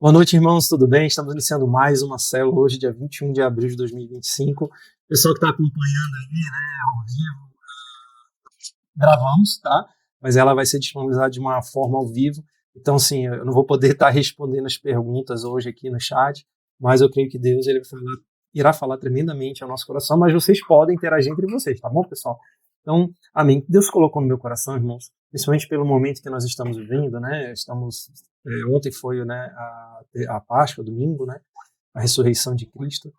Boa noite, irmãos, tudo bem? Estamos iniciando mais uma célula hoje, dia 21 de abril de 2025. Pessoal que está acompanhando aí, ao vivo, gravamos, tá? Mas ela vai ser disponibilizada de uma forma ao vivo. Então, assim, eu não vou poder estar respondendo as perguntas hoje aqui no chat, mas eu creio que Deus irá falar tremendamente ao nosso coração, mas vocês podem interagir entre vocês, tá bom, pessoal? Então, amém. Deus colocou no meu coração, irmãos, principalmente pelo momento que nós estamos vivendo, né? Ontem foi, né, a Páscoa, domingo, né? A ressurreição de Cristo.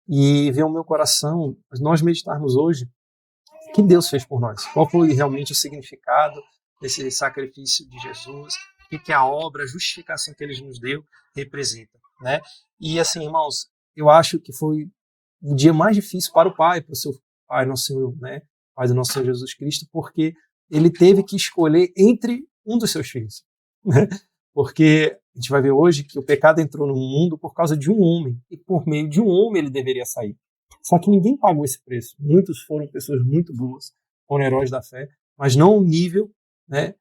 E veio ao meu coração nós meditarmos hoje o que Deus fez por nós. Qual foi realmente o significado desse sacrifício de Jesus? O que a obra, a justificação que Ele nos deu representa, né? E assim, irmãos, eu acho que foi o dia mais difícil para o Pai, para o seu Pai, nosso Senhor, né? Pai do nosso Senhor Jesus Cristo, porque Ele teve que escolher entre um dos seus filhos, né? Porque a gente vai ver hoje que o pecado entrou no mundo por causa de um homem, e por meio de um homem ele deveria sair. Só que ninguém pagou esse preço. Muitos foram pessoas muito boas, foram heróis da fé, mas não ao nível, né,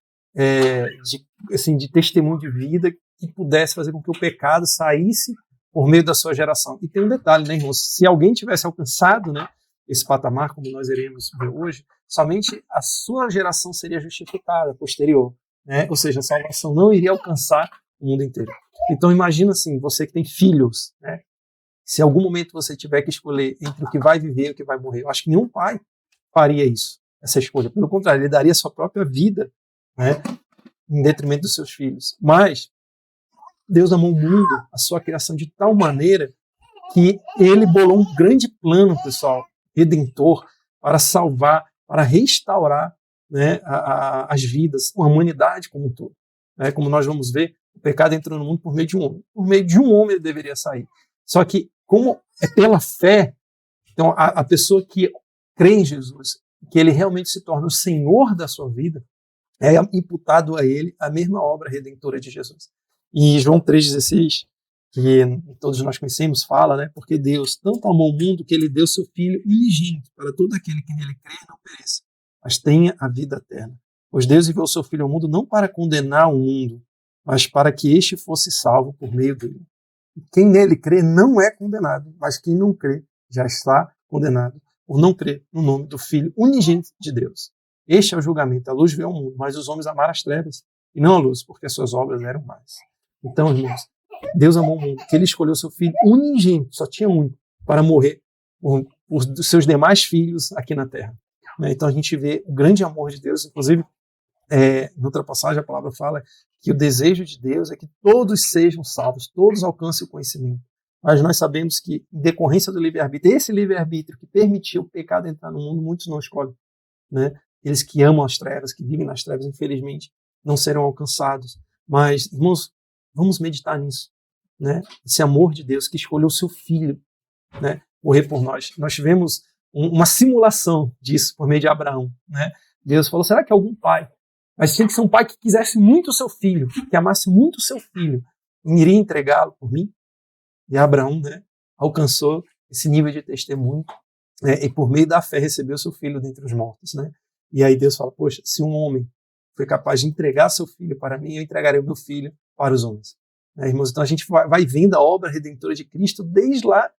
de testemunho de vida que pudesse fazer com que o pecado saísse por meio da sua geração. E tem um detalhe, né, irmãos? Se alguém tivesse alcançado, né, esse patamar, como nós iremos ver hoje, somente a sua geração seria justificada, posterior. Né? Ou seja, a salvação não iria alcançar o mundo inteiro. Então imagina assim, você que tem filhos, né? Se em algum momento você tiver que escolher entre o que vai viver e o que vai morrer, eu acho que nenhum pai faria isso, essa escolha. Pelo contrário, ele daria a sua própria vida, né, em detrimento dos seus filhos. Mas Deus amou o mundo, a sua criação, de tal maneira que ele bolou um grande plano, pessoal, redentor, para salvar, para restaurar, né, as vidas, a humanidade como um todo. Né? Como nós vamos ver, o pecado entrou no mundo por meio de um homem. Por meio de um homem ele deveria sair. Só que, como é pela fé, então a pessoa que crê em Jesus, que ele realmente se torna o Senhor da sua vida, é imputado a ele a mesma obra redentora de Jesus. E João 3,16, que todos nós conhecemos, fala, né, porque Deus tanto amou o mundo que ele deu seu Filho unigênito para todo aquele que nele crê e não pereça, mas tenha a vida eterna. Pois Deus enviou o seu Filho ao mundo não para condenar o mundo, mas para que este fosse salvo por meio dele. Quem nele crê não é condenado, mas quem não crê já está condenado, por não crer no nome do Filho unigênito de Deus. Este é o julgamento. A luz veio ao mundo, mas os homens amaram as trevas e não a luz, porque as suas obras eram más. Então, irmãos, Deus amou o mundo, que ele escolheu o seu Filho unigênito, só tinha um, para morrer por seus demais filhos aqui na terra. Então a gente vê o grande amor de Deus, inclusive, em outra passagem a palavra fala que o desejo de Deus é que todos sejam salvos, todos alcancem o conhecimento. Mas nós sabemos que, em decorrência do livre-arbítrio, esse livre-arbítrio que permitiu o pecado entrar no mundo, muitos não escolhem. Né? Eles que amam as trevas, que vivem nas trevas, infelizmente, não serão alcançados. Mas, irmãos, vamos meditar nisso. Né? Esse amor de Deus que escolheu o seu Filho, né, morrer por nós. Nós tivemos uma simulação disso por meio de Abraão. Né? Deus falou, será que algum pai, mas tinha que ser um pai que quisesse muito o seu filho, que amasse muito o seu filho, e iria entregá-lo por mim? E Abraão, né, alcançou esse nível de testemunho, né, e por meio da fé recebeu seu filho dentre os mortos. Né? E aí Deus fala, poxa, se um homem foi capaz de entregar seu filho para mim, eu entregarei o meu filho para os homens. Né, irmãos? Então a gente vai vendo a obra redentora de Cristo desde lá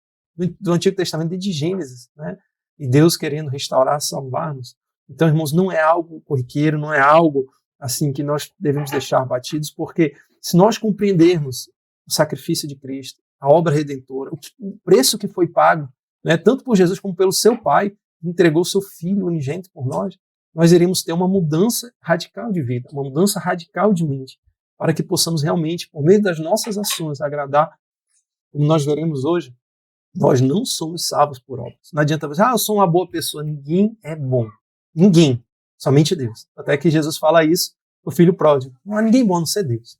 do Antigo Testamento, desde Gênesis, né? E Deus querendo restaurar, salvar-nos. Então, irmãos, não é algo corriqueiro, não é algo assim que nós devemos deixar batidos, porque se nós compreendermos o sacrifício de Cristo, a obra redentora, o preço que foi pago, né, tanto por Jesus como pelo seu Pai, que entregou o seu Filho unigênito por nós iremos ter uma mudança radical de vida, uma mudança radical de mente, para que possamos realmente, por meio das nossas ações, agradar, como nós veremos hoje. Nós não somos salvos por obras. Não adianta você, eu sou uma boa pessoa. Ninguém é bom. Ninguém. Somente Deus. Até que Jesus fala isso o filho pródigo. Não há ninguém bom a não ser Deus.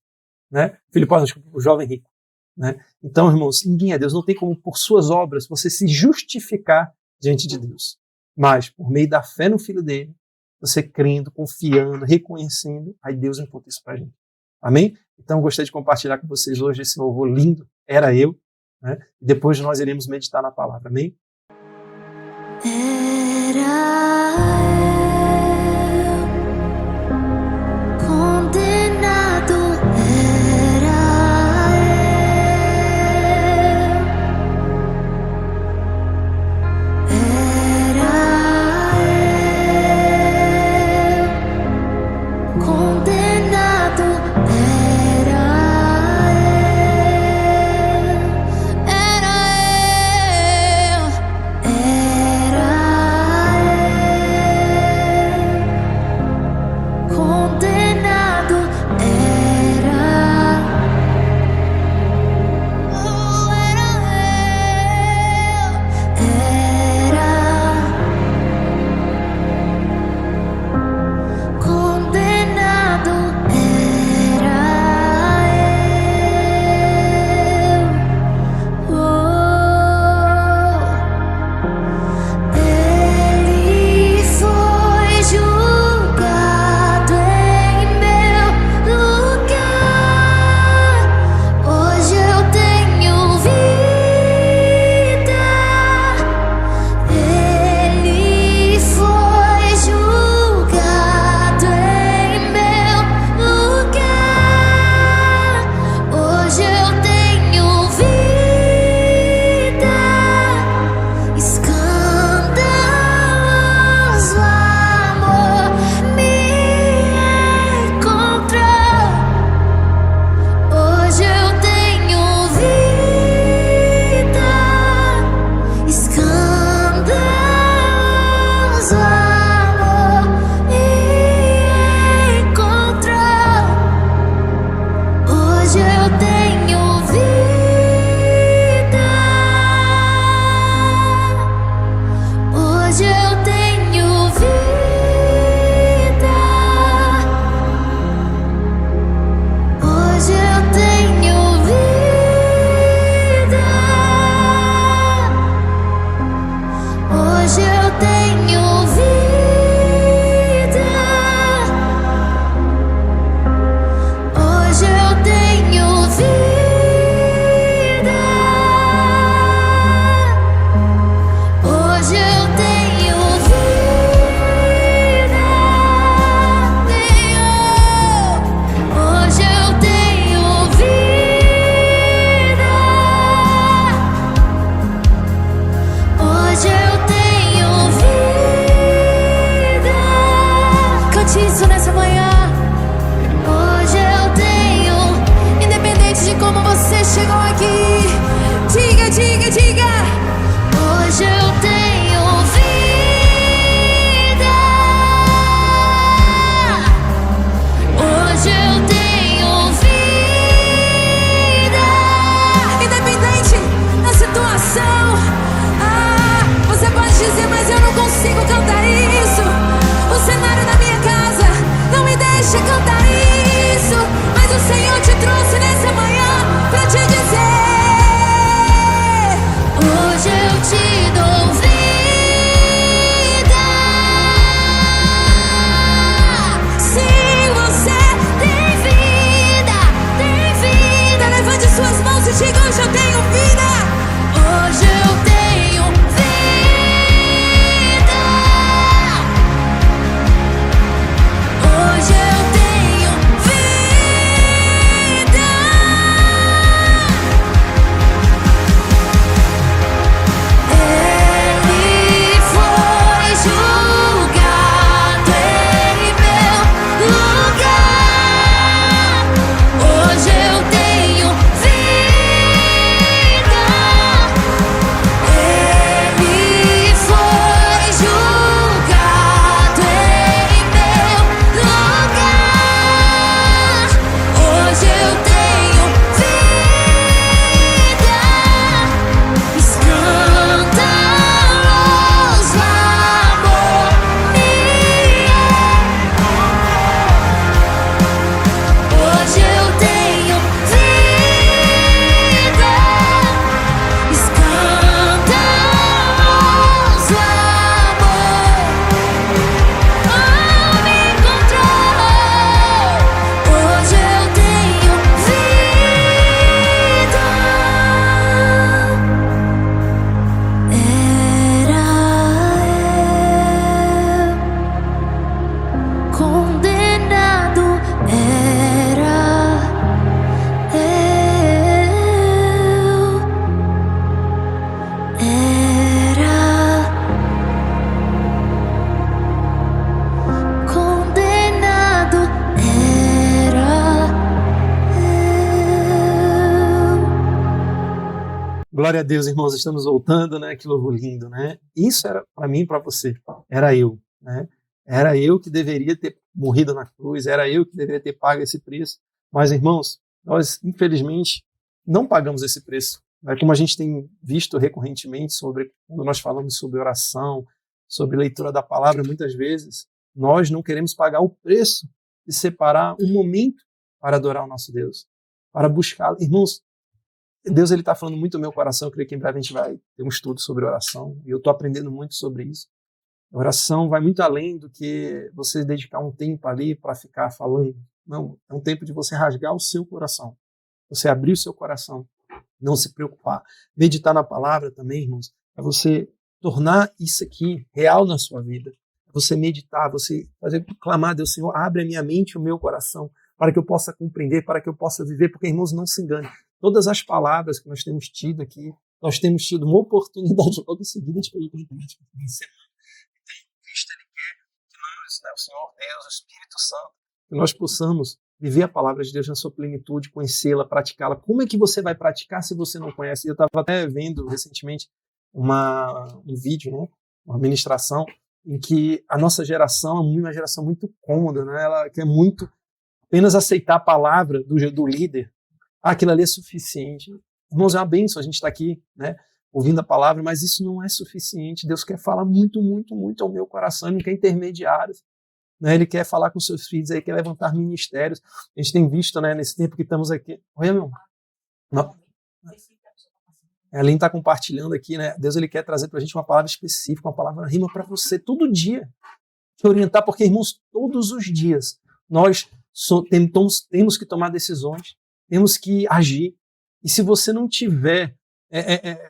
Né? Filho pródigo, o jovem rico. Né? Então, irmãos, ninguém é Deus. Não tem como, por suas obras, você se justificar diante de Deus. Mas, por meio da fé no Filho dele, você crendo, confiando, reconhecendo, aí Deus imputa isso para a gente. Amém? Então, eu gostaria de compartilhar com vocês hoje esse louvor lindo. Era eu. Né? E depois nós iremos meditar na palavra. Amém? Condenado era como você chegou aqui. Diga, diga, diga. Hoje eu tenho vida. Hoje eu tenho vida. Independente da situação. Você pode dizer, mas eu não consigo cantar isso. O cenário da minha casa não me deixa cantar isso. Mas o Senhor te trouxe nessa manhã pra te dizer: hoje eu te dou vida. Sim, você tem vida. Levante suas mãos e diga: hoje eu tenho vida. Hoje eu tenho vida. Hoje eu tenho vida. Ele foi julgado em meu lugar. Hoje eu tenho vida. Ele foi julgado em meu lugar. Hoje eu tenho vida. Escandaloso amor me é. Hoje eu tenho vida. Escandaloso amor me encontrou. Hoje eu tenho vida. Era eu condenado, era condenado, era eu. Glória a Deus, irmãos, estamos voltando, né? Que louvor lindo, né? Isso era para mim e para você. Era eu, né? Era eu que deveria ter morrido na cruz, era eu que deveria ter pago esse preço. Mas, irmãos, nós, infelizmente, não pagamos esse preço. Né? Como a gente tem visto recorrentemente sobre quando nós falamos sobre oração, sobre leitura da palavra, muitas vezes, nós não queremos pagar o preço de separar um momento para adorar o nosso Deus, para buscá-lo. Irmãos, Deus está falando muito no meu coração. Eu creio que em breve a gente vai ter um estudo sobre oração, e eu estou aprendendo muito sobre isso. A oração vai muito além do que você dedicar um tempo ali para ficar falando. Não, é um tempo de você rasgar o seu coração, você abrir o seu coração, não se preocupar. Meditar na palavra também, irmãos, é você tornar isso aqui real na sua vida. É você meditar, você fazer clamar a Deus: Senhor, abre a minha mente e o meu coração para que eu possa compreender, para que eu possa viver, porque, irmãos, não se engane. Todas as palavras que nós temos tido aqui, nós temos tido uma oportunidade logo em seguida de pegar Cristo, Ele quer que nós, né, o Senhor Deus, o Espírito Santo, que nós possamos viver a palavra de Deus na sua plenitude, conhecê-la, praticá-la. Como é que você vai praticar se você não conhece? Eu estava até vendo recentemente um vídeo, né, uma ministração, em que a nossa geração é uma geração muito cômoda, né? Ela quer muito apenas aceitar a palavra do líder. Aquilo ali é suficiente. Irmãos, é uma bênção a gente estar aqui, né, ouvindo a palavra, mas isso não é suficiente. Deus quer falar muito, muito, muito ao meu coração. Ele não quer intermediários, né? Ele quer falar com seus filhos, ele quer levantar ministérios. A gente tem visto, né, nesse tempo que estamos aqui. Olha, meu. A Aline está compartilhando aqui, né? Deus, ele quer trazer para a gente uma palavra específica, uma palavra rima para você todo dia. Te orientar, porque, irmãos, todos os dias nós temos que tomar decisões, temos que agir. E se você não tiver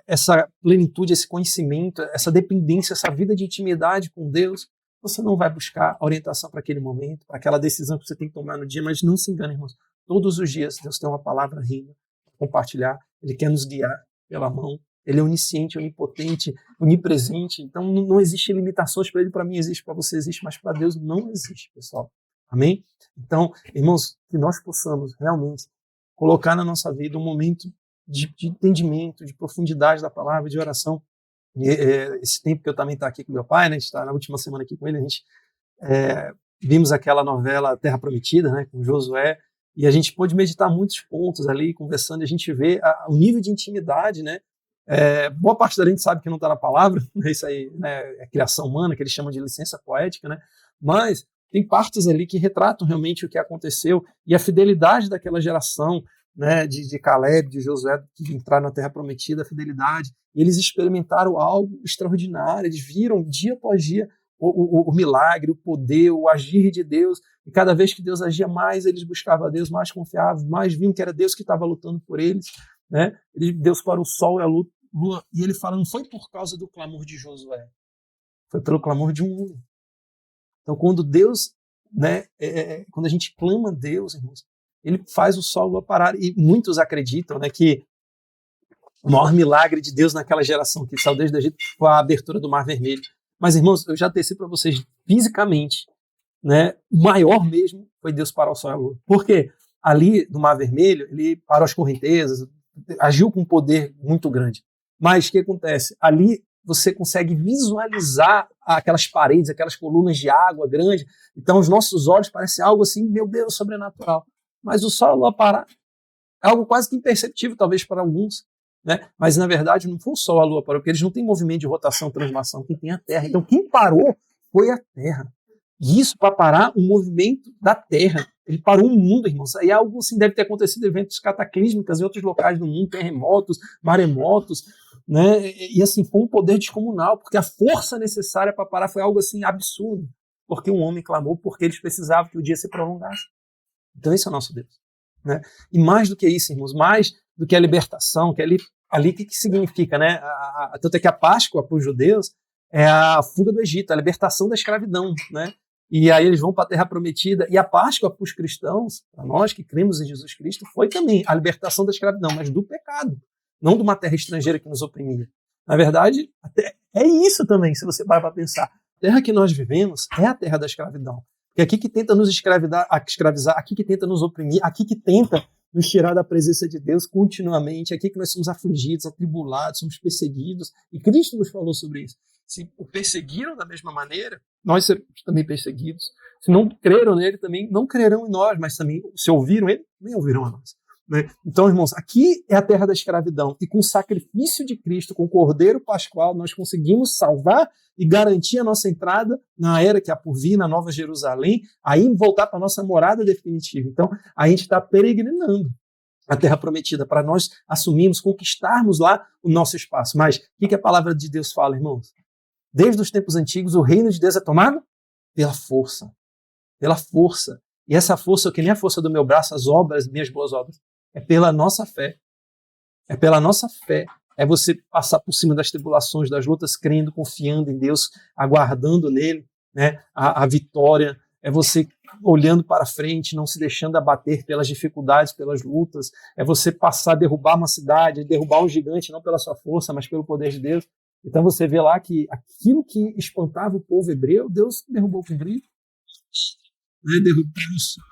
essa plenitude, esse conhecimento, essa dependência, essa vida de intimidade com Deus, você não vai buscar orientação para aquele momento, para aquela decisão que você tem que tomar no dia. Mas não se engane, irmãos, todos os dias Deus tem uma palavra rima para compartilhar. Ele quer nos guiar pela mão. Ele é onisciente, onipotente, onipresente. Então não existe limitações para ele. Para mim existe, para você existe, mas para Deus não existe, pessoal. Amém? Então, irmãos, que nós possamos realmente colocar na nossa vida um momento de entendimento, de profundidade da palavra, de oração. E, esse tempo que eu também estou aqui com meu pai, né, a gente está na última semana aqui com ele, a gente vimos aquela novela Terra Prometida, né, com Josué, e a gente pôde meditar muitos pontos ali, conversando, e a gente vê o nível de intimidade, né? Boa parte da gente sabe que não está na palavra, né, isso aí, né, é criação humana, que eles chamam de licença poética, né? Mas tem partes ali que retratam realmente o que aconteceu e a fidelidade daquela geração, né, de Caleb, de Josué, que entraram na Terra Prometida, a fidelidade, e eles experimentaram algo extraordinário, eles viram dia após dia o milagre, o poder, o agir de Deus, e cada vez que Deus agia mais, eles buscavam a Deus, mais confiavam, mais viam que era Deus que estava lutando por eles, né? Deus parou o sol e a lua, e ele fala, não foi por causa do clamor de Josué, foi pelo clamor de um homem. Então, quando Deus, né, quando a gente clama a Deus, irmãos, ele faz o sol e a lua parar, e muitos acreditam, né, que o maior milagre de Deus naquela geração que saiu desde o Egito foi a abertura do Mar Vermelho. Mas, irmãos, eu já teci para vocês fisicamente, né, o maior mesmo foi Deus parar o sol e a lua. Por quê? Ali no Mar Vermelho, ele parou as correntezas, agiu com um poder muito grande. Mas o que acontece? Ali você consegue visualizar aquelas paredes, aquelas colunas de água grande. Então, os nossos olhos parecem algo assim, meu Deus, sobrenatural. Mas o sol e a lua parar é algo quase que imperceptível, talvez para alguns. Né? Mas, na verdade, não foi o sol, a lua parou, porque eles não têm movimento de rotação, translação, quem tem a Terra. Então, quem parou foi a Terra. E isso para parar o movimento da Terra. Ele parou o mundo, irmãos. Aí algo assim deve ter acontecido, eventos cataclísmicos em outros locais do mundo, terremotos, maremotos, né? E assim, foi um poder descomunal, porque a força necessária para parar foi algo assim absurdo. Porque um homem clamou, porque eles precisavam que o dia se prolongasse. Então esse é o nosso Deus. Né? E mais do que isso, irmãos, mais do que a libertação, que ali o que significa, né? Tanto é que a Páscoa para os judeus é a fuga do Egito, a libertação da escravidão, né? E aí eles vão para a Terra Prometida, e a Páscoa para os cristãos, para nós que cremos em Jesus Cristo, foi também a libertação da escravidão, mas do pecado, não de uma terra estrangeira que nos oprimia. Na verdade, é isso também, se você parar para pensar. A terra que nós vivemos é a terra da escravidão. Porque aqui que tenta nos escravizar, aqui que tenta nos oprimir, aqui que tenta nos tirar da presença de Deus continuamente, aqui que nós somos afligidos, atribulados, somos perseguidos, e Cristo nos falou sobre isso. Se o perseguiram da mesma maneira, nós seremos também perseguidos. Se não creram nele, também não crerão em nós, mas também, se ouviram ele, nem ouvirão a nós. Né? Então, irmãos, aqui é a terra da escravidão, e com o sacrifício de Cristo, com o Cordeiro Pascual, nós conseguimos salvar e garantir a nossa entrada na era que há por vir, na Nova Jerusalém, aí voltar para a nossa morada definitiva. Então, a gente está peregrinando a Terra Prometida, para nós assumirmos, conquistarmos lá o nosso espaço. Mas o que a palavra de Deus fala, irmãos? Desde os tempos antigos, o reino de Deus é tomado pela força. Pela força. E essa força, que nem a força do meu braço, as obras, minhas boas obras, é pela nossa fé. É pela nossa fé. É você passar por cima das tribulações, das lutas, crendo, confiando em Deus, aguardando nele, né, a vitória. É você olhando para frente, não se deixando abater pelas dificuldades, pelas lutas. É você passar, derrubar uma cidade, derrubar um gigante, não pela sua força, mas pelo poder de Deus. Então você vê lá que aquilo que espantava o povo hebreu, Deus derrubou com grito, né, derrubou o sol,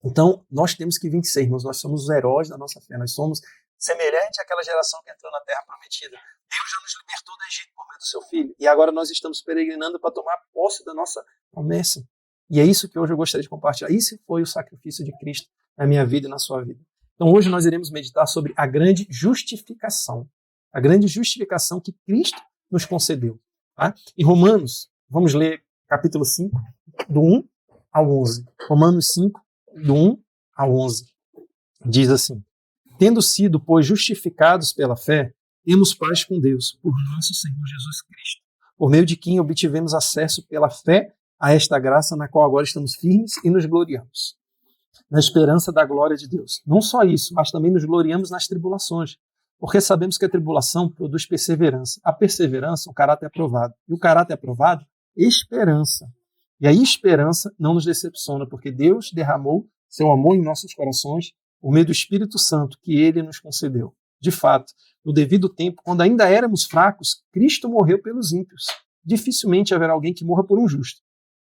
Então, nós temos que vencer, irmãos. Nós somos os heróis da nossa fé. Nós somos semelhantes àquela geração que entrou na Terra Prometida. Deus já nos libertou do Egito por meio do seu Filho. E agora nós estamos peregrinando para tomar posse da nossa promessa. E é isso que hoje eu gostaria de compartilhar. Isso foi o sacrifício de Cristo na minha vida e na sua vida. Então, hoje nós iremos meditar sobre a grande justificação. A grande justificação que Cristo nos concedeu. Tá? Em Romanos, vamos ler capítulo 5, do 1 ao 11. Romanos 5, do 1 ao 11, diz assim: tendo sido, pois, justificados pela fé, temos paz com Deus, por nosso Senhor Jesus Cristo, por meio de quem obtivemos acesso pela fé a esta graça na qual agora estamos firmes e nos gloriamos, na esperança da glória de Deus. Não só isso, mas também nos gloriamos nas tribulações, porque sabemos que a tribulação produz perseverança. A perseverança, o caráter aprovado. E o caráter aprovado, esperança. E a esperança não nos decepciona, porque Deus derramou seu amor em nossos corações por meio do Espírito Santo que Ele nos concedeu. De fato, no devido tempo, quando ainda éramos fracos, Cristo morreu pelos ímpios. Dificilmente haverá alguém que morra por um justo.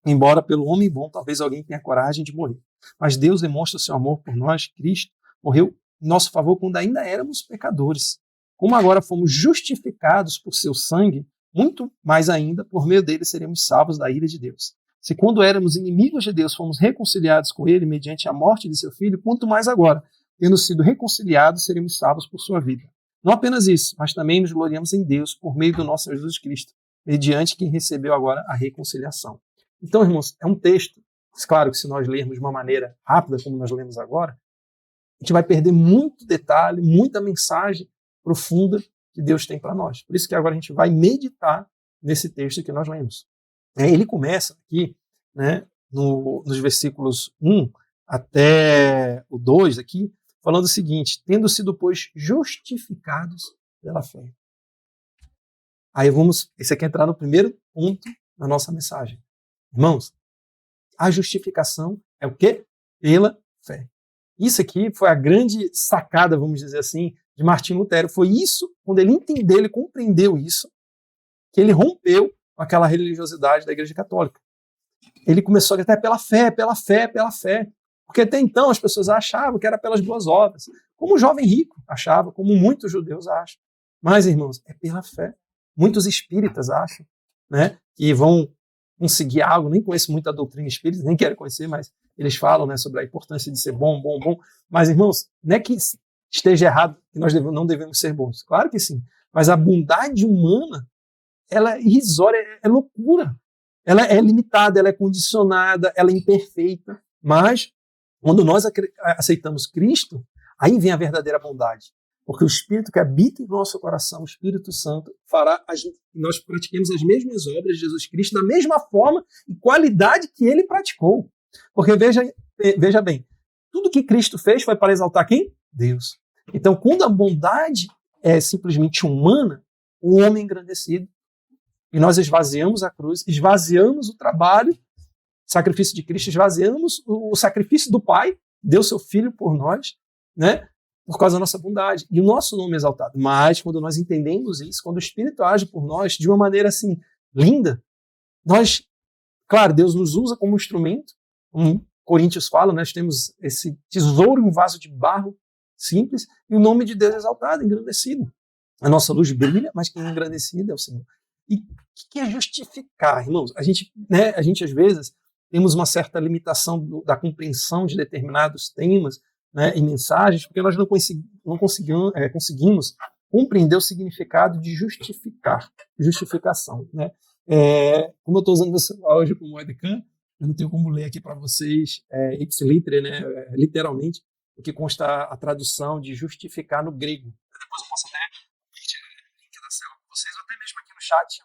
Embora pelo homem bom, talvez alguém tenha coragem de morrer. Mas Deus demonstra seu amor por nós. Cristo morreu em nosso favor quando ainda éramos pecadores. Como agora fomos justificados por seu sangue, muito mais ainda, por meio dele seremos salvos da ira de Deus. Se quando éramos inimigos de Deus fomos reconciliados com ele mediante a morte de seu filho, quanto mais agora, tendo sido reconciliados, seremos salvos por sua vida. Não apenas isso, mas também nos gloriamos em Deus por meio do nosso Jesus Cristo, mediante quem recebeu agora a reconciliação. Então, irmãos, é um texto, claro que se nós lermos de uma maneira rápida, como nós lemos agora, a gente vai perder muito detalhe, muita mensagem profunda que Deus tem para nós. Por isso que agora a gente vai meditar nesse texto que nós lemos. Ele começa aqui, né, nos versículos 1 até o 2 aqui, falando o seguinte: tendo sido, pois, justificados pela fé. Aí esse aqui é entrar no primeiro ponto da nossa mensagem. Irmãos, a justificação é o quê? Pela fé. Isso aqui foi a grande sacada, vamos dizer assim, de Martim Lutero. Foi isso, quando ele entendeu, ele compreendeu isso, que ele rompeu com aquela religiosidade da Igreja Católica. Ele começou a gritar pela fé, pela fé, pela fé. Porque até então as pessoas achavam que era pelas boas obras. Como o jovem rico achava, como muitos judeus acham. Mas, irmãos, é pela fé. Muitos espíritas acham, né, que vão conseguir algo. Nem conheço muito a doutrina espírita, nem quero conhecer, mas eles falam, né, sobre a importância de ser bom. Mas, irmãos, não é que esteja errado que nós não devemos ser bons. Claro que sim. Mas a bondade humana, ela é irrisória, é loucura. Ela é limitada, ela é condicionada, ela é imperfeita. Mas, quando nós aceitamos Cristo, aí vem a verdadeira bondade. Porque o Espírito que habita em nosso coração, o Espírito Santo, fará que nós pratiquemos as mesmas obras de Jesus Cristo da mesma forma e qualidade que ele praticou. Porque veja bem, tudo que Cristo fez foi para exaltar quem? Deus. Então, quando a bondade é simplesmente humana, o homem é engrandecido, e nós esvaziamos a cruz, esvaziamos o trabalho, sacrifício de Cristo, esvaziamos o sacrifício do Pai, deu seu Filho por nós, né? Por causa da nossa bondade. E o nosso nome é exaltado. Mas, quando nós entendemos isso, quando o Espírito age por nós de uma maneira assim, linda, nós, claro, Deus nos usa como instrumento, como Coríntios fala, nós temos esse tesouro em um vaso de barro simples, e o nome de Deus é exaltado, engrandecido. A nossa luz brilha, mas quem é engrandecido é o Senhor. E o que é justificar, irmãos? A gente, às vezes, temos uma certa limitação da compreensão de determinados temas, né, e mensagens, porque nós não conseguimos compreender o significado de justificação. Né? Como eu estou usando o celular hoje como webcam, eu não tenho como ler aqui para vocês ipsiliter, né, literalmente, o que consta a tradução de justificar no grego. Depois eu posso até pedir o link da célula para vocês, ou até mesmo aqui no chat.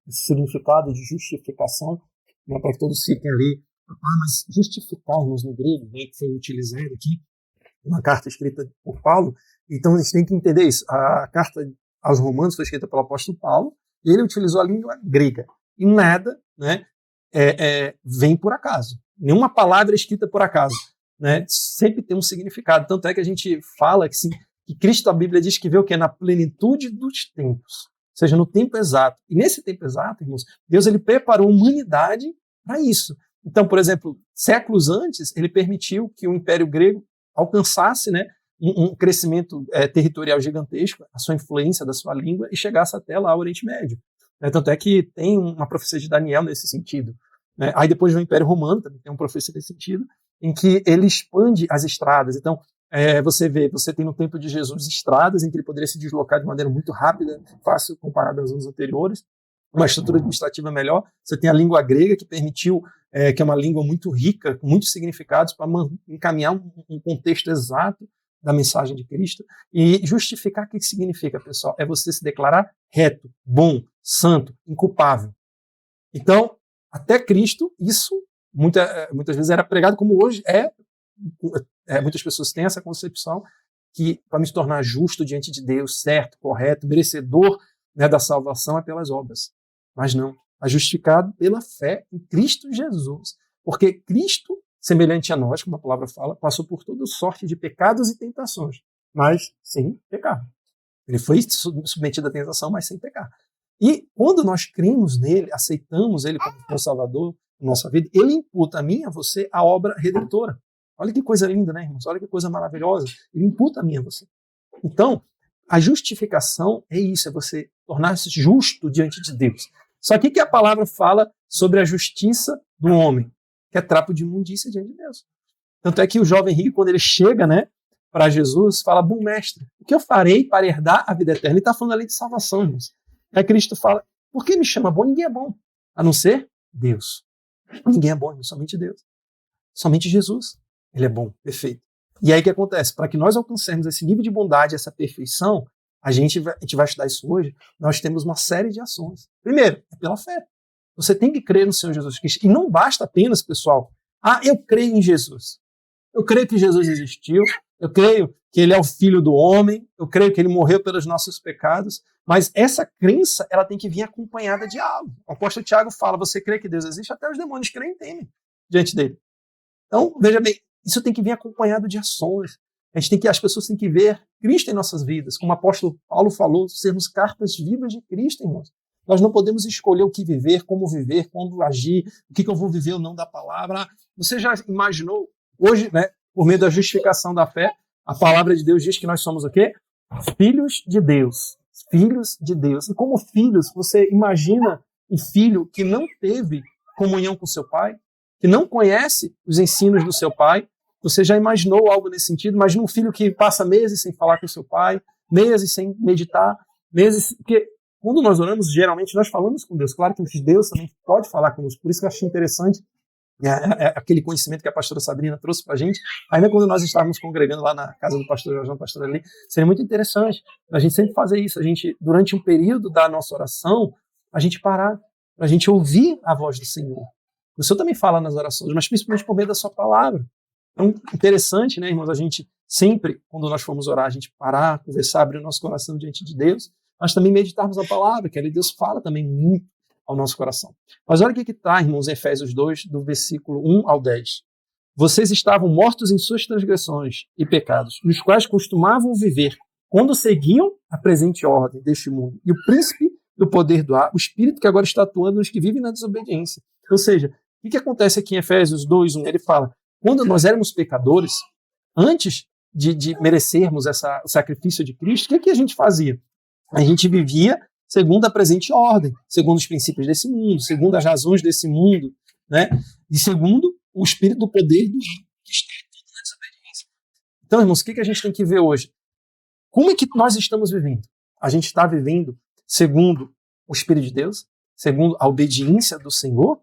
Esse significado de justificação, né, para que todos fiquem ali. Mas justificarmos no grego, né, que foi utilizado aqui, uma carta escrita por Paulo, então a gente tem que entender isso. A carta aos Romanos foi escrita pelo apóstolo Paulo, e ele utilizou a língua grega. E nada, né, vem por acaso. Nenhuma palavra é escrita por acaso. Né, sempre tem um significado. Tanto é que a gente fala que, sim, que Cristo, a Bíblia diz que vê o quê? Na plenitude dos tempos. Ou seja, no tempo exato. E nesse tempo exato, irmãos, Deus ele preparou a humanidade para isso. Então, por exemplo, séculos antes, ele permitiu que o Império Grego alcançasse, né, um crescimento territorial gigantesco, a sua influência da sua língua, e chegasse até lá ao Oriente Médio. Tanto é que tem uma profecia de Daniel nesse sentido. Né? Aí depois do Império Romano, também tem uma profecia nesse sentido, em que ele expande as estradas. Então, você tem no tempo de Jesus estradas em que ele poderia se deslocar de maneira muito rápida, fácil, comparado aos anos anteriores, uma estrutura administrativa melhor. Você tem a língua grega, que permitiu, que é uma língua muito rica, com muitos significados, para encaminhar um contexto exato da mensagem de Cristo. E justificar, o que significa, pessoal? É você se declarar reto, bom, santo, inculpável. Então, até Cristo, isso muitas vezes era pregado como hoje muitas pessoas têm essa concepção que para me tornar justo diante de Deus, certo, correto, merecedor, né, da salvação é pelas obras. Mas não, é justificado pela fé em Cristo Jesus. Porque Cristo, semelhante a nós, como a palavra fala, passou por toda sorte de pecados e tentações, mas sem pecar. Ele foi submetido à tentação, mas sem pecar. E quando nós cremos nele, aceitamos ele como nosso Salvador, na nossa vida, ele imputa a mim e a você a obra redentora. Olha que coisa linda, né, irmãos? Olha que coisa maravilhosa. Ele imputa a mim e a você. Então, a justificação é isso, é você tornar-se justo diante de Deus. Só que o que a palavra fala sobre a justiça do homem? Que é trapo de imundícia diante de Deus. Tanto é que o jovem rico, quando ele chega, né, para Jesus, fala: bom mestre, o que eu farei para herdar a vida eterna? Ele está falando ali de salvação, irmãos. Aí Cristo fala: por que me chama bom? Ninguém é bom, a não ser Deus. Ninguém é bom, irmão, somente Deus. Somente Jesus. Ele é bom, perfeito. E aí o que acontece? Para que nós alcancemos esse nível de bondade, essa perfeição, a gente vai estudar isso hoje, nós temos uma série de ações. Primeiro, é pela fé. Você tem que crer no Senhor Jesus Cristo. E não basta apenas, pessoal, eu creio em Jesus. Eu creio que Jesus existiu, eu creio que ele é o Filho do homem, eu creio que ele morreu pelos nossos pecados, mas essa crença ela tem que vir acompanhada de algo. O apóstolo Tiago fala: você crê que Deus existe? Até os demônios creem e temem diante dele. Então, veja bem, isso tem que vir acompanhado de ações. As pessoas têm que ver Cristo em nossas vidas. Como o apóstolo Paulo falou, sermos cartas vivas de Cristo, irmãos. Nós não podemos escolher o que viver, como viver, quando agir, o que eu vou viver ou não da palavra. Você já imaginou, hoje, né, por meio da justificação da fé, a palavra de Deus diz que nós somos o quê? Filhos de Deus. Filhos de Deus. E como filhos, você imagina um filho que não teve comunhão com seu pai, que não conhece os ensinos do seu pai? Você já imaginou algo nesse sentido? Imagina um filho que passa meses sem falar com seu pai, meses sem meditar, meses... Porque quando nós oramos, geralmente nós falamos com Deus. Claro que Deus também pode falar conosco. Por isso que eu achei interessante aquele conhecimento que a pastora Sabrina trouxe para a gente. Ainda quando nós estávamos congregando lá na casa do pastor Jorge, pastor ali, seria muito interessante a gente sempre fazer isso. A gente, durante um período da nossa oração, a gente parar, a gente ouvir a voz do Senhor. O Senhor também fala nas orações, mas principalmente por meio da sua palavra. Então, interessante, né, irmãos, a gente sempre, quando nós formos orar, a gente parar, conversar, abrir o nosso coração diante de Deus, mas também meditarmos a palavra, que ali Deus fala também muito ao nosso coração. Mas olha o que está, irmãos, em Efésios 2, do versículo 1 ao 10. Vocês estavam mortos em suas transgressões e pecados, nos quais costumavam viver, quando seguiam a presente ordem deste mundo, e o príncipe do poder do ar, o espírito que agora está atuando nos que vivem na desobediência. Ou seja, o que acontece aqui em Efésios 2, 1? Ele fala: quando nós éramos pecadores, antes de merecermos o sacrifício de Cristo, o que a gente fazia? A gente vivia segundo a presente ordem, segundo os princípios desse mundo, segundo as razões desse mundo, né? E segundo o espírito do poder do ar, que está atuando na desobediência. Então, irmãos, o que a gente tem que ver hoje? Como é que nós estamos vivendo? A gente está vivendo segundo o Espírito de Deus, segundo a obediência do Senhor,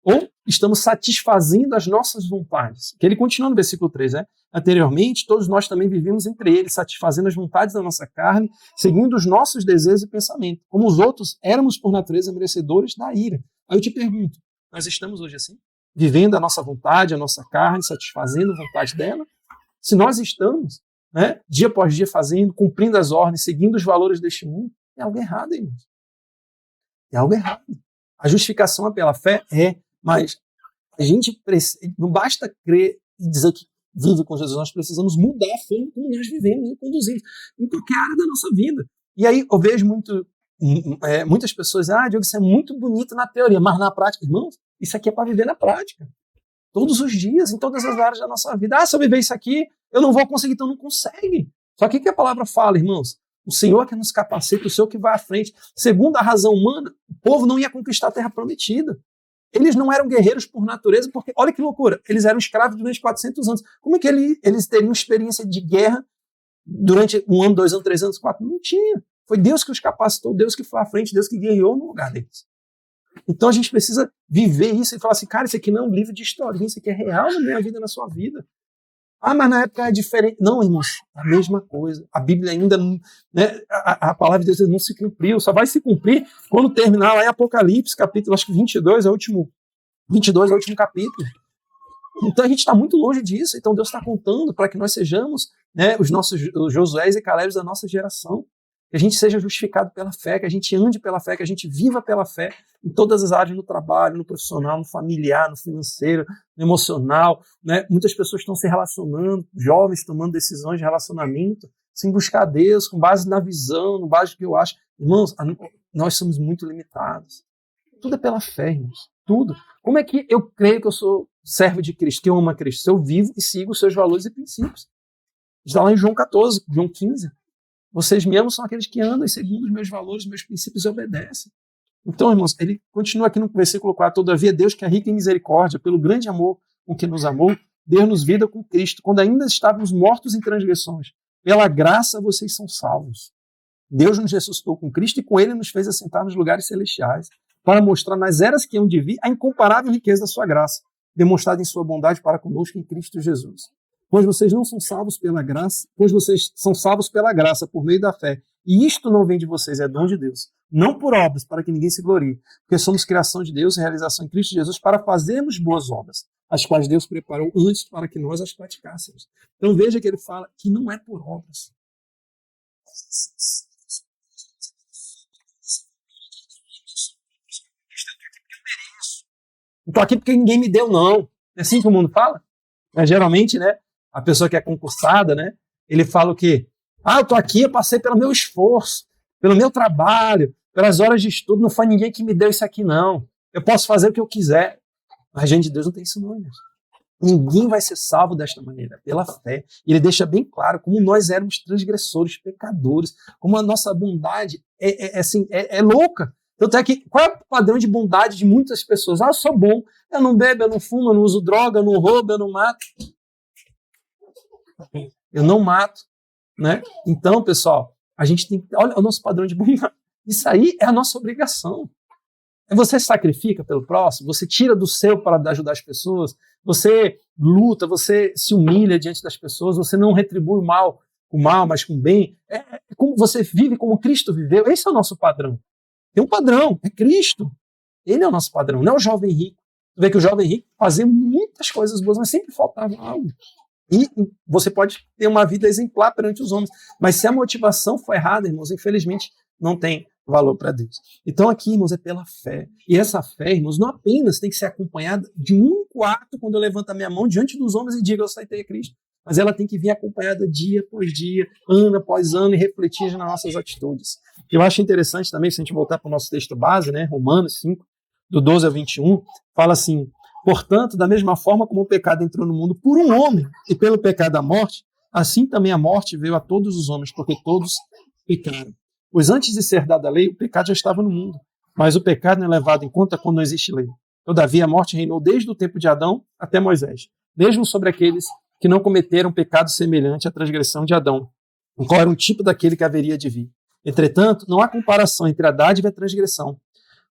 ou estamos satisfazendo as nossas vontades? Que ele continua no versículo 3, né? Anteriormente, todos nós também vivíamos entre eles, satisfazendo as vontades da nossa carne, seguindo os nossos desejos e pensamentos. Como os outros, éramos por natureza merecedores da ira. Aí eu te pergunto, nós estamos hoje assim? Vivendo a nossa vontade, a nossa carne, satisfazendo a vontade dela? Se nós estamos, né, dia após dia fazendo, cumprindo as ordens, seguindo os valores deste mundo, é algo errado, irmãos. É algo errado. A justificação é pela fé? É. Mas a gente não basta crer e dizer que vive com Jesus, nós precisamos mudar a forma como nós vivemos e conduzimos em qualquer área da nossa vida. E aí eu vejo muitas pessoas, Diogo, isso é muito bonito na teoria, mas na prática, irmãos, isso aqui é para viver na prática. Todos os dias, em todas as áreas da nossa vida. Se eu viver isso aqui, eu não vou conseguir, então não consegue. Só que o que a palavra fala, irmãos? O Senhor que nos capacita, o Senhor que vai à frente. Segundo a razão humana, o povo não ia conquistar a terra prometida. Eles não eram guerreiros por natureza, porque, olha que loucura, eles eram escravos durante 400 anos. Como é que eles teriam experiência de guerra durante 1 ano, 2 anos, 3 anos, 4? Não tinha. Foi Deus que os capacitou, Deus que foi à frente, Deus que guerreou no lugar deles. Então a gente precisa viver isso e falar assim, cara, isso aqui não é um livro de historinha, isso aqui é real na minha vida, na sua vida. Mas na época é diferente. Não, irmãos, a mesma coisa. A Bíblia ainda, né, a palavra de Deus não se cumpriu, só vai se cumprir quando terminar lá em Apocalipse, capítulo, acho que 22 é o último capítulo. Então a gente está muito longe disso, então Deus está contando para que nós sejamos, né, os Josués e Calebes da nossa geração, que a gente seja justificado pela fé, que a gente ande pela fé, que a gente viva pela fé em todas as áreas, no trabalho, no profissional, no familiar, no financeiro, no emocional, né? Muitas pessoas estão se relacionando, jovens tomando decisões de relacionamento, sem buscar Deus, com base na visão, no base do que eu acho. Irmãos, nós somos muito limitados. Tudo é pela fé, irmãos. Tudo. Como é que eu creio que eu sou servo de Cristo, que eu amo a Cristo? Se eu vivo e sigo os seus valores e princípios. Está lá em João 14, João 15. Vocês me amam são aqueles que andam segundo os meus valores, meus princípios e obedecem. Então, irmãos, ele continua aqui no versículo 4. Todavia, Deus que é rico em misericórdia, pelo grande amor com que nos amou, deu-nos vida com Cristo, quando ainda estávamos mortos em transgressões. Pela graça vocês são salvos. Deus nos ressuscitou com Cristo e com ele nos fez assentar nos lugares celestiais, para mostrar nas eras que hão de vir a incomparável riqueza da sua graça, demonstrada em sua bondade para conosco em Cristo Jesus. Pois vocês não são salvos pela graça, pois vocês são salvos pela graça por meio da fé. E isto não vem de vocês, é dom de Deus. Não por obras, para que ninguém se glorie, porque somos criação de Deus, realização em Cristo Jesus, para fazermos boas obras, as quais Deus preparou antes para que nós as praticássemos. Então veja que ele fala que não é por obras. Não estou aqui porque ninguém me deu, não. É assim que o mundo fala? Geralmente, né, a pessoa que é concursada, né, ele fala o quê? Eu estou aqui, eu passei pelo meu esforço, pelo meu trabalho, pelas horas de estudo, não foi ninguém que me deu isso aqui, não. Eu posso fazer o que eu quiser. Mas a gente de Deus não tem isso, não. Ninguém vai ser salvo desta maneira, pela fé. E ele deixa bem claro como nós éramos transgressores, pecadores, como a nossa bondade é louca. Tanto é que, qual é o padrão de bondade de muitas pessoas? Eu sou bom, eu não bebo, eu não fumo, eu não uso droga, eu não roubo, eu não mato. Eu não mato, né? Então, pessoal, a gente tem que... Olha o nosso padrão de bondade. Isso aí é a nossa obrigação. Você se sacrifica pelo próximo, você tira do seu para ajudar as pessoas, você luta, você se humilha diante das pessoas, você não retribui o mal com o mal, mas com o bem. Como você vive como Cristo viveu. Esse é o nosso padrão. Tem um padrão, é Cristo. Ele é o nosso padrão, não é o jovem rico. Você vê que o jovem rico fazia muitas coisas boas, mas sempre faltava algo. E você pode ter uma vida exemplar perante os homens, mas se a motivação for errada, irmãos, infelizmente não tem valor para Deus. Então aqui, irmãos, é pela fé. E essa fé, irmãos, não apenas tem que ser acompanhada de um quarto quando eu levanto a minha mão diante dos homens e digo eu aceitei a Cristo, mas ela tem que vir acompanhada dia após dia, ano após ano e refletir nas nossas atitudes. Eu acho interessante também, se a gente voltar para o nosso texto base, né, Romanos 5, do 12 ao 21, fala assim: portanto, da mesma forma como o pecado entrou no mundo por um homem e pelo pecado a morte, assim também a morte veio a todos os homens, porque todos pecaram. Pois antes de ser dada a lei, o pecado já estava no mundo, mas o pecado não é levado em conta quando não existe lei. Todavia, a morte reinou desde o tempo de Adão até Moisés, mesmo sobre aqueles que não cometeram pecado semelhante à transgressão de Adão, o qual era um tipo daquele que haveria de vir. Entretanto, não há comparação entre a dádiva e a transgressão,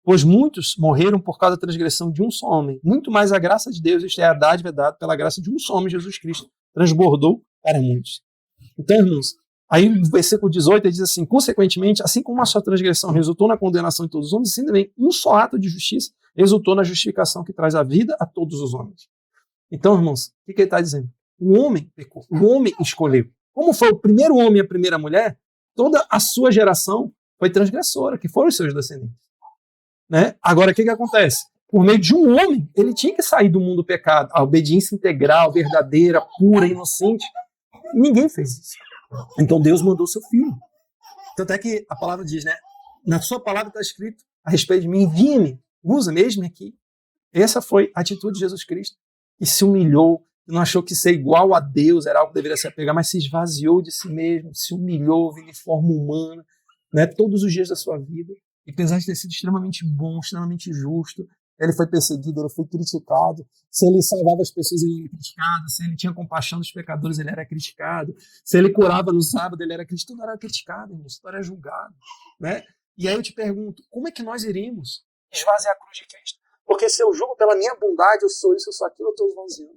pois muitos morreram por causa da transgressão de um só homem. Muito mais a graça de Deus, isto é, a dádiva é dada pela graça de um só homem, Jesus Cristo, transbordou para muitos. Então, irmãos, aí no versículo 18 ele diz assim: consequentemente, assim como uma só transgressão resultou na condenação de todos os homens, assim também um só ato de justiça resultou na justificação que traz a vida a todos os homens. Então, irmãos, o que ele está dizendo? O homem pecou, o homem escolheu. Como foi o primeiro homem e a primeira mulher, toda a sua geração foi transgressora, que foram os seus descendentes. Né? Agora, o que acontece? Por meio de um homem, ele tinha que sair do mundo do pecado, a obediência integral, verdadeira, pura, inocente. Ninguém fez isso. Então Deus mandou seu filho. Tanto é que a palavra diz, né? Na sua palavra está escrito a respeito de mim: envie-me, usa-me, eis-me aqui. Essa foi a atitude de Jesus Cristo. E se humilhou, não achou que ser igual a Deus era algo que deveria se apegar, mas se esvaziou de si mesmo, se humilhou, veio de forma humana, né, todos os dias da sua vida. E apesar de ter sido extremamente bom, extremamente justo, ele foi perseguido, ele foi criticado. Se ele salvava as pessoas, ele era criticado. Se ele tinha compaixão dos pecadores, ele era criticado. Se ele curava no sábado, ele era criticado. Tudo era criticado, irmão, tudo era julgado. Né? E aí eu te pergunto, como é que nós iríamos esvaziar a cruz de Cristo? Porque se eu julgo pela minha bondade, eu sou isso, eu sou aquilo, eu estou esvaziando.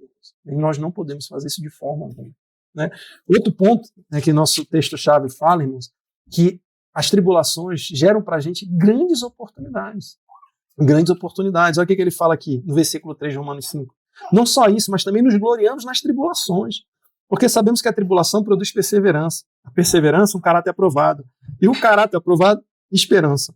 E nós não podemos fazer isso de forma alguma. Né? Outro ponto, né, que nosso texto-chave fala, irmãos, que as tribulações geram para a gente grandes oportunidades. Grandes oportunidades. Olha o que ele fala aqui no versículo 3 de Romanos 5. Não só isso, mas também nos gloriamos nas tribulações. Porque sabemos que a tribulação produz perseverança. A perseverança, um caráter aprovado. E o caráter aprovado, esperança.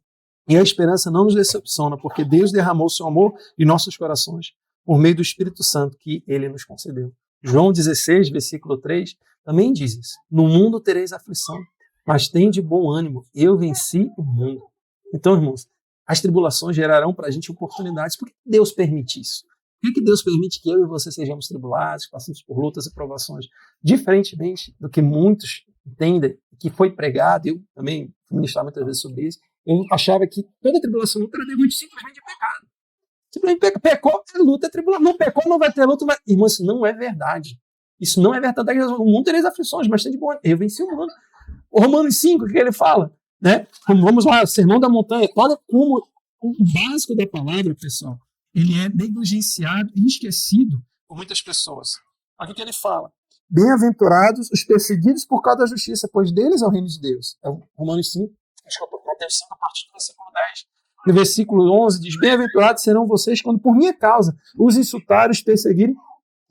E a esperança não nos decepciona, porque Deus derramou o seu amor em nossos corações por meio do Espírito Santo que ele nos concedeu. João 16, versículo 3, também diz isso. No mundo tereis aflição, mas tende bom ânimo. Eu venci o mundo. Então, irmãos, as tribulações gerarão para a gente oportunidades. Por que Deus permite isso? Por que Deus permite que eu e você sejamos tribulados, que passemos por lutas e provações? Diferentemente do que muitos entendem, que foi pregado, eu também fui ministrar muitas vezes sobre isso, eu achava que toda tribulação não era devido simplesmente de pecado. Simplesmente pecou, é luta, é tribulação. Não pecou, não vai ter luta. Mas... Irmão, isso não é verdade. Isso não é verdade. O mundo tereis aflições, mas tem de bom. Eu venci o mundo. O Romanos 5, o que ele fala? Né? Vamos lá, o Sermão da Montanha. Olha como o básico da palavra, pessoal, ele é negligenciado e esquecido por muitas pessoas. Olha o que ele fala. Bem-aventurados os perseguidos por causa da justiça, pois deles é o reino de Deus. É o Romanos 5, Mateus 5, a partir do versículo 10. No versículo 11 diz, bem-aventurados serão vocês quando por minha causa os insultarem, os perseguirem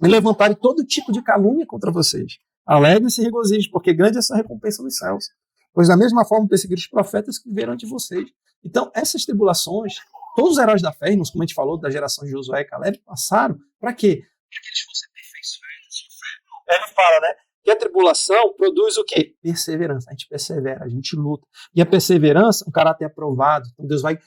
e levantarem todo tipo de calúnia contra vocês. Alegrem-se e regozijem, porque grande é essa recompensa nos céus. Pois da mesma forma perseguiram os profetas que viveram ante vocês. Então, essas tribulações, todos os heróis da fé, irmãos, como a gente falou, da geração de Josué e Caleb, passaram para quê? Para que eles fossem aperfeiçoados em fé. Ele fala, né? Que a tribulação produz o quê? Perseverança. A gente persevera, a gente luta. E a perseverança, um caráter aprovado. Então, Deus vai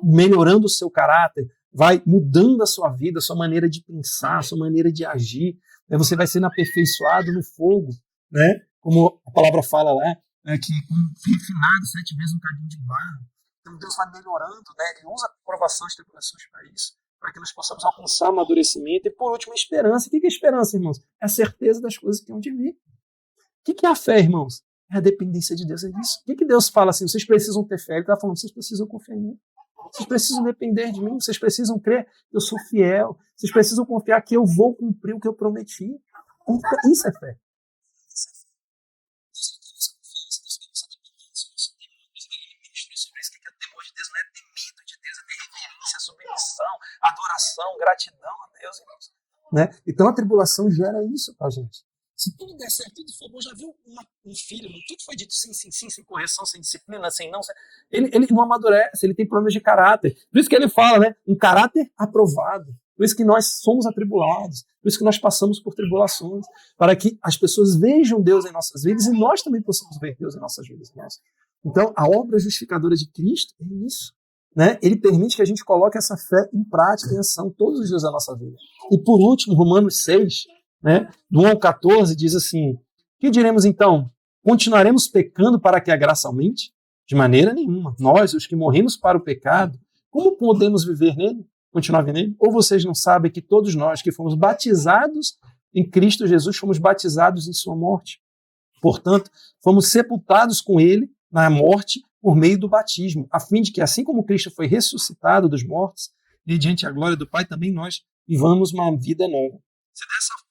melhorando o seu caráter, vai mudando a sua vida, a sua maneira de pensar, a sua maneira de agir. Né? Você vai sendo aperfeiçoado no fogo, né? Como a palavra fala lá, né? Que refinado 7 vezes um cadinho de barro. Então Deus vai melhorando, né? Ele usa provações e tribulações para isso, para que nós possamos alcançar amadurecimento. E por último, esperança. O que é esperança, irmãos? É a certeza das coisas que hão de vir. O que é a fé, irmãos? É a dependência de Deus, é isso. O que Deus fala assim? Vocês precisam ter fé. Ele está falando, vocês precisam confiar em mim. Vocês precisam depender de mim, vocês precisam crer que eu sou fiel, vocês precisam confiar que eu vou cumprir o que eu prometi. Isso é fé. O temor de Deus não é ter medo de Deus, é ter reverência, submissão, adoração, gratidão a Deus, irmãos. Né? Então a tribulação gera isso pra gente. Se tudo der certo, tudo for bom, já viu um filho, tudo foi dito sim, sem correção, sem disciplina, sem não. Ele não amadurece, ele tem problemas de caráter. Por isso que ele fala, né? Um caráter aprovado. Por isso que nós somos atribulados. Por isso que nós passamos por tribulações. Para que as pessoas vejam Deus em nossas vidas e nós também possamos ver Deus em nossas vidas. Então, a obra justificadora de Cristo é isso. Né? Ele permite que a gente coloque essa fé em prática, em ação, todos os dias da nossa vida. E por último, Romanos 6, né, do 1 ao 14, diz assim, que diremos então? Continuaremos pecando para que a graça aumente? De maneira nenhuma. Nós, os que morremos para o pecado, como podemos viver nele? Continuar vivendo nele? Ou vocês não sabem que todos nós que fomos batizados em Cristo Jesus, fomos batizados em sua morte? Portanto, fomos sepultados com ele na morte por meio do batismo, a fim de que, assim como Cristo foi ressuscitado dos mortos, mediante a glória do Pai, também nós vivamos uma vida nova. Se dessa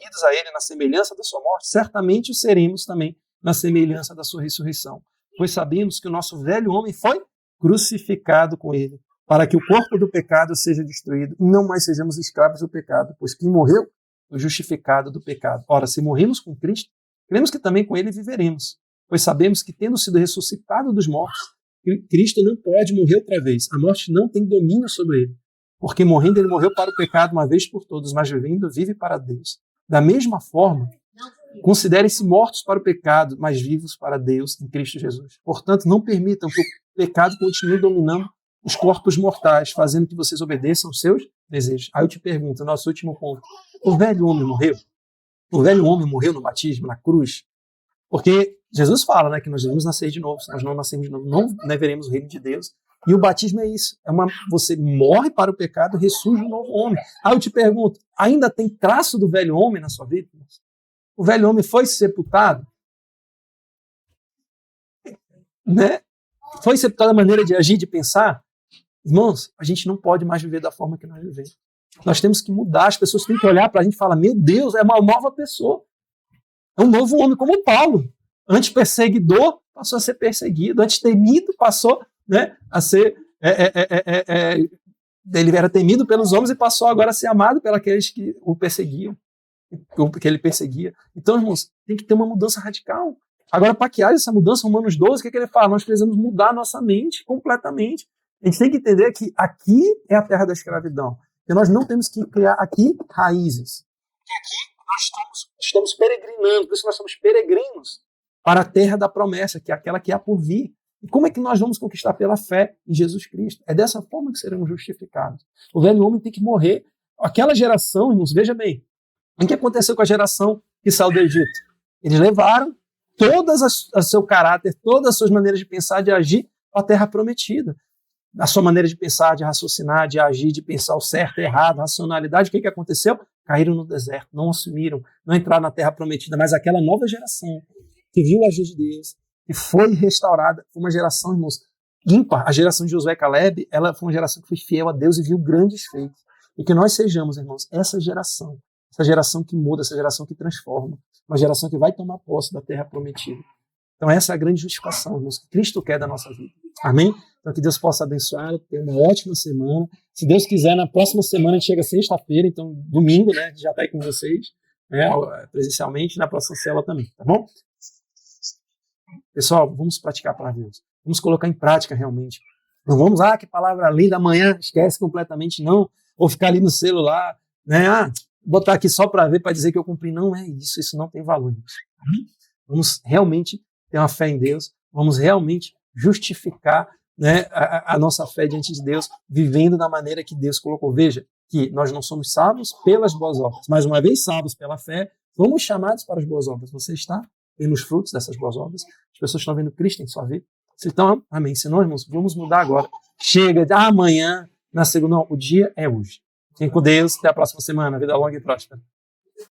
unidos a ele na semelhança da sua morte, certamente o seremos também na semelhança da sua ressurreição. Pois sabemos que o nosso velho homem foi crucificado com ele, para que o corpo do pecado seja destruído e não mais sejamos escravos do pecado, pois quem morreu foi justificado do pecado. Ora, se morremos com Cristo, cremos que também com ele viveremos, pois sabemos que, tendo sido ressuscitado dos mortos, Cristo não pode morrer outra vez. A morte não tem domínio sobre ele, porque morrendo ele morreu para o pecado uma vez por todas, mas vivendo vive para Deus. Da mesma forma, considerem-se mortos para o pecado, mas vivos para Deus em Cristo Jesus. Portanto, não permitam que o pecado continue dominando os corpos mortais, fazendo que vocês obedeçam aos seus desejos. Aí eu te pergunto, nosso último ponto, o velho homem morreu? O velho homem morreu no batismo, na cruz? Porque Jesus fala, né, que nós devemos nascer de novo. Se nós não nascermos de novo, não veremos o reino de Deus. E o batismo é isso. Você morre para o pecado e ressurge um novo homem. Aí eu te pergunto, ainda tem traço do velho homem na sua vida? O velho homem foi sepultado? Né? Foi sepultado a maneira de agir, de pensar? Irmãos, a gente não pode mais viver da forma que nós vivemos. Nós temos que mudar. As pessoas têm que olhar para a gente e falar, meu Deus, é uma nova pessoa. É um novo homem como Paulo. Antes perseguidor, passou a ser perseguido. Antes temido, passou, né, a ser... ele era temido pelos homens e passou agora a ser amado pelos aqueles que o perseguiam, que ele perseguia. Então, irmãos, tem que ter uma mudança radical. Agora, para que haja essa mudança, Romanos 12, o que ele fala? Nós precisamos mudar a nossa mente completamente. A gente tem que entender que aqui é a terra da escravidão. E nós não temos que criar aqui raízes. Aqui Nós estamos peregrinando, por isso nós somos peregrinos para a terra da promessa, que é aquela que há por vir. E como é que nós vamos conquistar pela fé em Jesus Cristo? É dessa forma que seremos justificados. O velho homem tem que morrer. Aquela geração, irmãos, veja bem, o que aconteceu com a geração que saiu do Egito? Eles levaram todas o seu caráter, todas as suas maneiras de pensar, de agir para a terra prometida. A sua maneira de pensar, de raciocinar, de agir, de pensar o certo, errado, racionalidade, o que aconteceu? Caíram no deserto, não assumiram, não entraram na terra prometida, mas aquela nova geração que viu a ajuda de Deus, que foi restaurada, foi uma geração, irmãos, ímpar. A geração de Josué e Caleb, ela foi uma geração que foi fiel a Deus e viu grandes feitos. E que nós sejamos, irmãos, essa geração que muda, essa geração que transforma, uma geração que vai tomar posse da terra prometida. Então essa é a grande justificação, irmãos, que Cristo quer da nossa vida. Amém? Então que Deus possa abençoar, ter uma ótima semana. Se Deus quiser, na próxima semana a gente chega sexta-feira, então domingo, né? A gente já está aí com vocês, né, presencialmente, na próxima célula também, tá bom? Pessoal, vamos praticar para Deus. Vamos colocar em prática realmente. Não vamos, que palavra linda, amanhã esquece completamente, não. Ou ficar ali no celular, né? Botar aqui só para ver, para dizer que eu cumpri. Não é isso não tem valor. Vamos realmente ter uma fé em Deus, vamos realmente justificar, né, a nossa fé diante de Deus, vivendo da maneira que Deus colocou. Veja que nós não somos salvos pelas boas obras, mas uma vez salvos pela fé, fomos chamados para as boas obras. Você está vendo os frutos dessas boas obras? As pessoas estão vendo Cristo em sua vida? Então, amém. Se não, irmãos, vamos mudar agora. Chega de amanhã, na segunda. Não, o dia é hoje. Fiquem com Deus. Até a próxima semana. Vida longa e próspera.